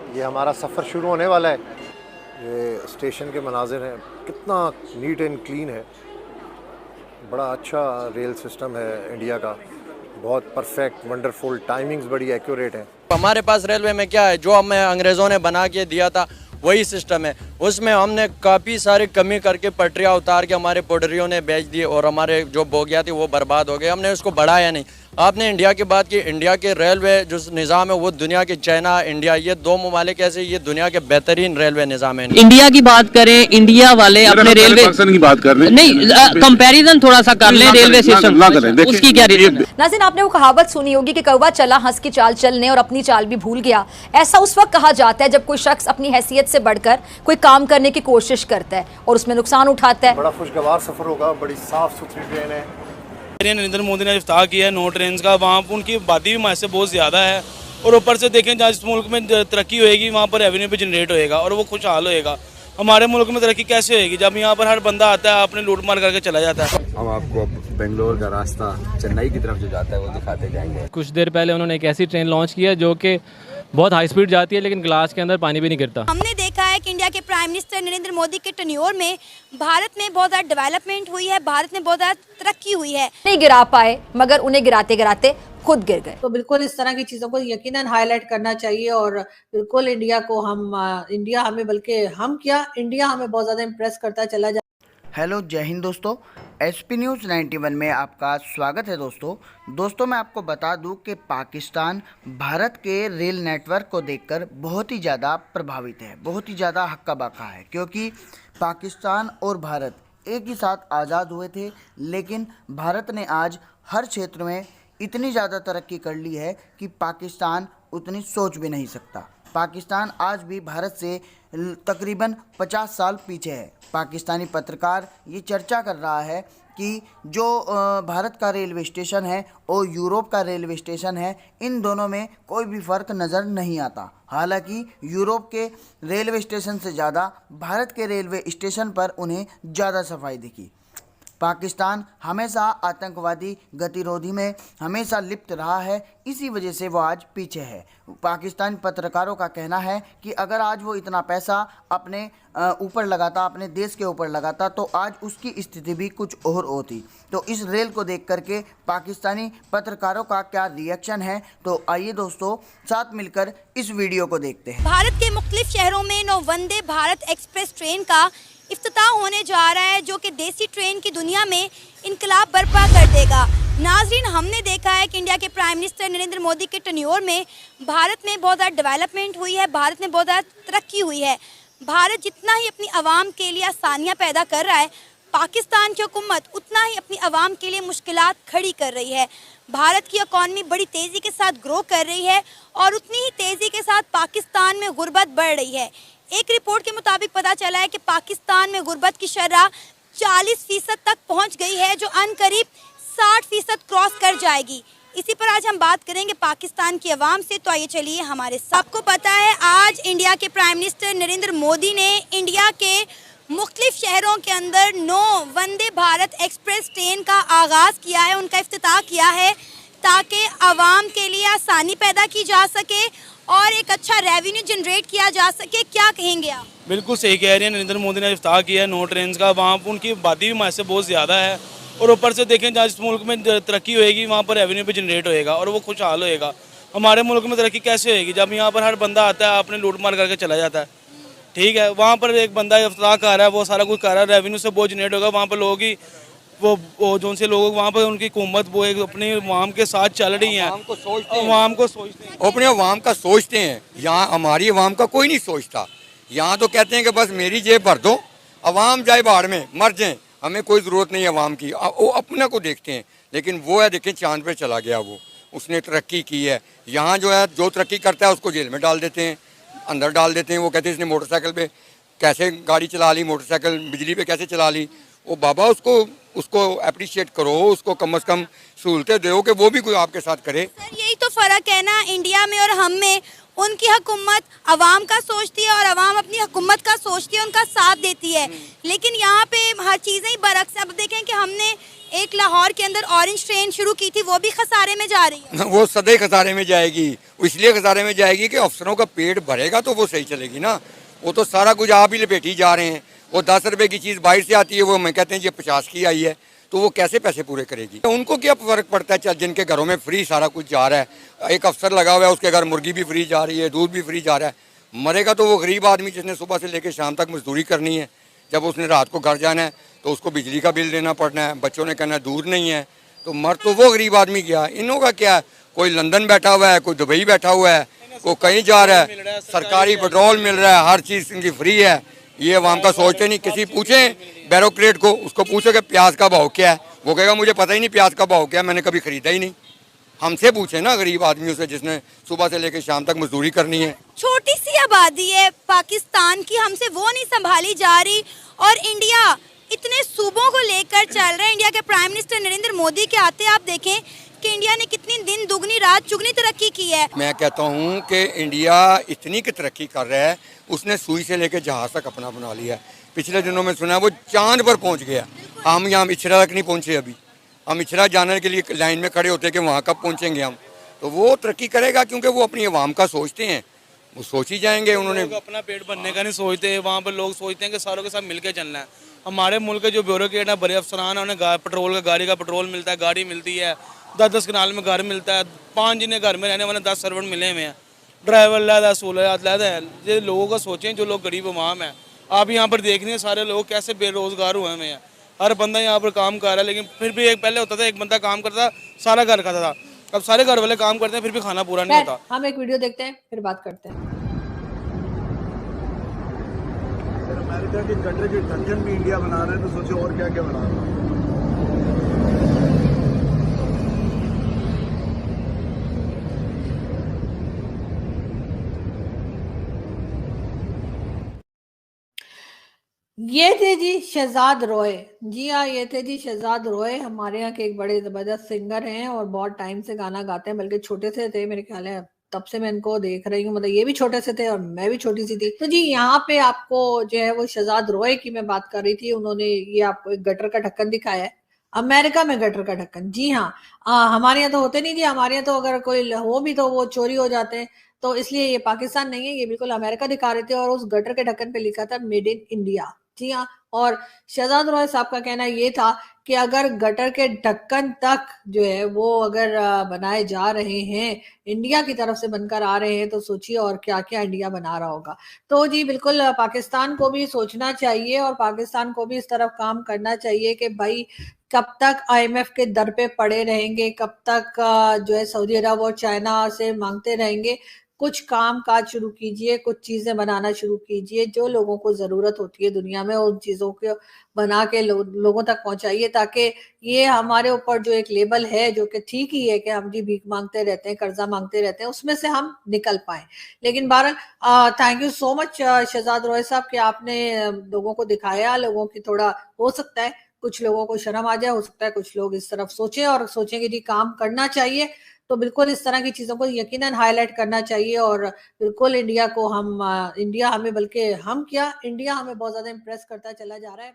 ये हमारा सफ़र शुरू होने वाला है। ये स्टेशन के मनाजिर हैं, कितना नीट एंड क्लीन है। बड़ा अच्छा रेल सिस्टम है इंडिया का, बहुत परफेक्ट, वंडरफुल, टाइमिंग्स बड़ी एक्यूरेट हैं। हमारे पास रेलवे में क्या है, जो हमें अंग्रेज़ों ने बना के दिया था वही सिस्टम है। उसमें हमने काफ़ी सारी कमी करके पटरियाँ उतार के हमारे पटरियों ने बेच दी और हमारे जो बोगियाँ थी वो बर्बाद हो गए। हमने उसको बढ़ाया नहीं। आपने इंडिया की बात की, इंडिया के रेलवे जो निज़ाम है वो दुनिया के, चाइना इंडिया, ये दो ममालिक ऐसे, ये दुनिया के बेहतरीन रेलवे निज़ाम है। इंडिया की बात करें, इंडिया वाले अपने रेलवे पाकिस्तान की बात कर रहे हैं, नहीं कंपैरिजन थोड़ा सा कर लें रेलवे सिस्टम, उसकी क्या रीजन है? नाज़रीन, आपने वो कहावत सुनी होगी कि कौवा चला हंस की चाल चलने और अपनी चाल भी भूल गया। ऐसा उस वक्त कहा जाता है जब कोई शख्स अपनी हैसियत से बढ़कर कोई काम करने की कोशिश करता है और उसमें नुकसान उठाता है। बड़ा खुशगवार सफ़र होगा, बड़ी साफ़ सुथरी ट्रेन है। नरेंद्र मोदी ने इफ्ताह किया है नो ट्रेन का, वहाँ पर उनकी आबादी भी हमारे से बहुत ज़्यादा है और ऊपर से देखें जहाँ जिस मुल्क में तरक्की होएगी वहाँ पर रेवेन्यू भी जनरेट होएगा और वो खुशहाल होएगा। हमारे मुल्क में तरक्की कैसे होएगी जब यहाँ पर हर बंदा आता है अपने लूट मार करके चला जाता है। हम आपको बेंगलोर का रास्ता चेन्नई की तरफ जो जाता है वो दिखाते जाएंगे। कुछ देर पहले उन्होंने एक ऐसी ट्रेन लॉन्च की है जो कि बहुत हाई स्पीड जाती है लेकिन ग्लास के अंदर पानी भी नहीं गिरता। हमने देखा है कि इंडिया के प्राइम मिनिस्टर नरेंद्र मोदी के टेन्योर में भारत में बहुत ज़्यादा डेवलपमेंट हुई है, भारत में बहुत ज़्यादा तरक्की हुई है। नहीं गिरा पाए मगर उन्हें गिराते गिराते खुद गिर गए। तो बिल्कुल इस तरह की चीजों को यकीनन हाईलाइट करना चाहिए और बिल्कुल इंडिया को इंडिया हमें, बल्कि हम क्या, इंडिया हमें बहुत ज्यादा इम्प्रेस करता चला जाए। हेलो, जय हिंद दोस्तों, एसपी न्यूज़ 91 में आपका स्वागत है। दोस्तों मैं आपको बता दूं कि पाकिस्तान भारत के रेल नेटवर्क को देखकर बहुत ही ज़्यादा प्रभावित है, बहुत ही ज़्यादा हक्का बक्का है, क्योंकि पाकिस्तान और भारत एक ही साथ आज़ाद हुए थे, लेकिन भारत ने आज हर क्षेत्र में इतनी ज़्यादा तरक्की कर ली है कि पाकिस्तान उतनी सोच भी नहीं सकता। पाकिस्तान आज भी भारत से तकरीबन 50 साल पीछे है। पाकिस्तानी पत्रकार ये चर्चा कर रहा है कि जो भारत का रेलवे स्टेशन है और यूरोप का रेलवे स्टेशन है, इन दोनों में कोई भी फ़र्क नज़र नहीं आता। हालांकि यूरोप के रेलवे स्टेशन से ज़्यादा भारत के रेलवे स्टेशन पर उन्हें ज़्यादा सफाई दिखी। पाकिस्तान हमेशा आतंकवादी गतिरोधी में हमेशा लिप्त रहा है, इसी वजह से वो आज पीछे है। पाकिस्तानी पत्रकारों का कहना है कि अगर आज वो इतना पैसा अपने ऊपर लगाता, अपने देश के ऊपर लगाता, तो आज उसकी स्थिति भी कुछ और होती। तो इस रेल को देख करके पाकिस्तानी पत्रकारों का क्या रिएक्शन है, तो आइए दोस्तों साथ मिलकर इस वीडियो को देखते हैं। भारत के मुख्तलिफ शहरों में नौ वंदे भारत एक्सप्रेस ट्रेन का इफ्तिताह होने जा रहा है, जो कि देसी ट्रेन की दुनिया में इनकलाब बर्पा कर देगा। नाजरीन, हमने देखा है कि इंडिया के प्राइम मिनिस्टर नरेंद्र मोदी के टेन्योर में भारत में बहुत ज़्यादा डेवलपमेंट हुई है, भारत में बहुत ज़्यादा तरक्की हुई है। भारत जितना ही अपनी आवाम के लिए आसानियाँ पैदा कर रहा है, पाकिस्तान की हुकूमत उतना ही अपनी आवाम के लिए मुश्किलात खड़ी कर रही है। भारत की इकॉनमी बड़ी तेज़ी के साथ ग्रो कर रही है और उतनी ही तेज़ी के साथ पाकिस्तान में गुर्बत बढ़ रही है। एक रिपोर्ट के मुताबिक पता चला है कि पाकिस्तान में गुर्बत की शरह 40% तक पहुंच गई है, जो अनकरीब 60% क्रॉस कर जाएगी। इसी पर आज हम बात करेंगे पाकिस्तान की आवाम से, तो आइए चलिए हमारे साथ। आपको पता है आज इंडिया के प्राइम मिनिस्टर नरेंद्र मोदी ने इंडिया के मुख्तलिफ शहरों के अंदर 9 वंदे भारत एक्सप्रेस ट्रेन का आगाज़ किया है, उनका इफ्तिताह किया है, ताकि आवाम के लिए आसानी पैदा की जा सके और एक अच्छा रेवेन्यू जनरेट किया जा सके। क्या कहेंगे आप? बिल्कुल सही कह रही है, नरेंद्र मोदी ने इफ्ताह किया है नो ट्रेन का, वहाँ पर उनकी आबादी भी हमारे से बहुत ज़्यादा है और ऊपर से देखें जहाँ जिस मुल्क में तरक्की होएगी वहाँ पर रेवेन्यू भी जनरेट होएगा और वो खुशहाल होएगा। हमारे मुल्क में तरक्की कैसे होएगी जब यहाँ पर हर बंदा आता है अपने लूट मार करके चला जाता है। ठीक है, वहाँ पर एक बंदा इफ्ताह कर रहा है, वो सारा कुछ कर रहा है, रेवेन्यू से बहुत जनरेट होगा। वहाँ पर लोग ही वो जो से लोग वहाँ पर उनकी हुकूमत वो एक अपनी अवाम के साथ चल रही है, अवाम को सोचते हैं, अपने अवाम का सोचते हैं। यहाँ हमारी अवाम का कोई नहीं सोचता। यहाँ तो कहते हैं कि बस मेरी जेब भर दो, अवाम जाए बाहर में मर जाए, हमें कोई ज़रूरत नहीं है अवाम की। वो अपने को देखते हैं, लेकिन वो है देखें चांद पे चला गया, वो उसने तरक्की की है। यहाँ जो है जो तरक्की करता है उसको जेल में डाल देते हैं, अंदर डाल देते हैं। वो कहते हैं इसने मोटरसाइकिल पे कैसे गाड़ी चला ली, मोटरसाइकिल बिजली पे कैसे चला ली। वो बाबा उसको अप्रिशिएट करो, उसको कम से कम सहूलतें दो कि वो भी कोई आपके साथ करे। सर, यही तो फ़र्क है ना इंडिया में और हम में। उनकी हुकूमत अवाम का सोचती है और अवाम अपनी हुकूमत का सोचती है, उनका साथ देती है। लेकिन यहाँ पे हर चीज़ें ही बरक्स है। अब देखें कि हमने एक लाहौर के अंदर ऑरेंज ट्रेन शुरू की थी, वो भी खसारे में जा रही है। वो सदैव खसारे में जाएगी, इसलिए खसारे में जाएगी कि अफसरों का पेट भरेगा तो वो सही चलेगी ना। वो तो सारा कुछ आप ही लपेटी जा रहे हैं। वो 10 रुपए की चीज़ बाहर से आती है, वो हमें कहते हैं ये 50 की आई है, तो वो कैसे पैसे पूरे करेगी? उनको क्या फ़र्क पड़ता है? चल, जिनके घरों में फ्री सारा कुछ जा रहा है, एक अफसर लगा हुआ है, उसके घर मुर्गी भी फ्री जा रही है, दूध भी फ्री जा रहा है, मरेगा तो वो गरीब आदमी जिसने सुबह से लेकर शाम तक मजदूरी करनी है। जब उसने रात को घर जाना है तो उसको बिजली का बिल देना पड़ना है, बच्चों ने कहना है दूध नहीं है, तो मर तो वो गरीब आदमी गया। इनों का क्या है? कोई लंदन बैठा हुआ है, कोई दुबई बैठा हुआ है, कोई कहीं जा रहा है, सरकारी पेट्रोल मिल रहा है, हर चीज़ इनकी फ्री है। ये अवाम का सोचते नहीं। किसी पूछें बैरोक्रेट को, उसको पूछो कि प्याज का भाव क्या है, वो कहेगा मुझे पता ही नहीं प्याज का भाव क्या है, मैंने कभी खरीदा ही नहीं। हमसे पूछे ना गरीब आदमियों से जिसने सुबह से लेकर शाम तक मजदूरी करनी है। छोटी सी आबादी है पाकिस्तान की, हमसे वो नहीं संभाली जा रही, और इंडिया इतने सूबों को लेकर चल रहा है। इंडिया के प्राइम मिनिस्टर नरेंद्र मोदी के आते आप देखें कि इंडिया ने कितनी दिन दुगनी रात चुगनी तरक्की की है। मैं कहता हूँ कि इंडिया इतनी की तरक्की कर रहा है, उसने सुई से लेकर जहाज तक अपना बना लिया है। पिछले दिनों में सुना वो चांद पर पहुँच गया। हम यहाँ इचरा तक नहीं पहुँचे अभी। हम इचरा जाने के लिए लाइन में खड़े होते हैं कि वहाँ कब पहुँचेंगे हम। तो वो तरक्की करेगा क्योंकि वो अपनी आवाम का सोचते हैं, वो सोच ही जाएंगे। उन्होंने अपना पेट भरने का नहीं सोचते, वहाँ पर लोग सोचते हैं कि सारों के साथ मिलकर चलना है। हमारे मुल्क के जो ब्यूरोक्रेट है, बड़े अफसरान है, उन्हें पेट्रोल का गाड़ी का पेट्रोल मिलता है, गाड़ी मिलती है, 10-10 कनाल में घर मिलता है, 5 जिन्हें घर में रहने वाले 10 सर्वेंट मिले हुए हैं, ड्राइवर लैदा, सहूलियात लैदा है। ये लोगों का सोचें जो लोग गरीब अवाम है। आप यहाँ पर देख रहे हैं सारे लोग कैसे बेरोजगार हुए हुए हैं। हर बंदा यहाँ पर काम कर रहा है, लेकिन फिर भी एक पहले होता था एक बंदा काम करता सारा घर खाता था, अब सारे घर वाले काम करते हैं फिर भी खाना पूरा नहीं होता। हम एक वीडियो देखते हैं फिर बात करते हैं। अमेरिका के गटर के ढक्कन भी इंडिया बना रहे हैं, तो सोचो और क्या क्या बना रहे हैं। ये थे जी शहजाद रॉय। जी हाँ, ये थे जी शहजाद रॉय, हमारे यहाँ के एक बड़े जबरदस्त सिंगर हैं और बहुत टाइम से गाना गाते हैं, बल्कि छोटे से थे मेरे ख्याल है, तब से मैं इनको देख रही हूँ। मतलब ये भी छोटे से थे और मैं भी छोटी सी थी। तो जी यहाँ पे आपको जो है वो शहजाद रॉय की मैं बात कर रही थी। उन्होंने ये आपको एक गटर का ढक्कन दिखाया है, अमेरिका में गटर का ढक्कन। जी हाँ, हमारे यहाँ तो होते नहीं जी, हमारे यहाँ तो अगर कोई हो भी तो वो चोरी हो जाते हैं, तो इसलिए ये पाकिस्तान नहीं है, ये बिल्कुल अमेरिका दिखा रहे थे। और उस गटर के ढक्कन पे लिखा था मेड इन इंडिया। जी हाँ, और शहजाद रॉय साहब का कहना ये था कि अगर गटर के ढक्कन तक जो है वो अगर बनाए जा रहे हैं, इंडिया की तरफ से बनकर आ रहे हैं, तो सोचिए और क्या क्या इंडिया बना रहा होगा। तो जी बिल्कुल पाकिस्तान को भी सोचना चाहिए और पाकिस्तान को भी इस तरफ काम करना चाहिए कि भाई कब तक IMF के दर पे पड़े रहेंगे, कब तक जो है सऊदी अरब और चाइना से मांगते रहेंगे। कुछ काम काज शुरू कीजिए, कुछ चीजें बनाना शुरू कीजिए, जो लोगों को जरूरत होती है दुनिया में उन चीजों को बना के लोगों तक पहुंचाइए, ताकि ये हमारे ऊपर जो एक लेबल है जो कि ठीक ही है कि हम जी भीख मांगते रहते हैं, कर्जा मांगते रहते हैं, उसमें से हम निकल पाए। लेकिन बहरहाल thank you so much Shahzad Roy साहब कि आपने लोगों को दिखाया। लोगों की थोड़ा हो सकता है कुछ लोगों को शर्म आ जाए, हो सकता है कुछ लोग इस तरफ सोचें और सोचें कि जी काम करना चाहिए, तो बिल्कुल इस तरह की चीजों को यकीनन हाईलाइट करना चाहिए। और बिल्कुल इंडिया को इंडिया हमें, बल्कि हम क्या, इंडिया हमें बहुत ज्यादा इम्प्रेस करता चला जा रहा है।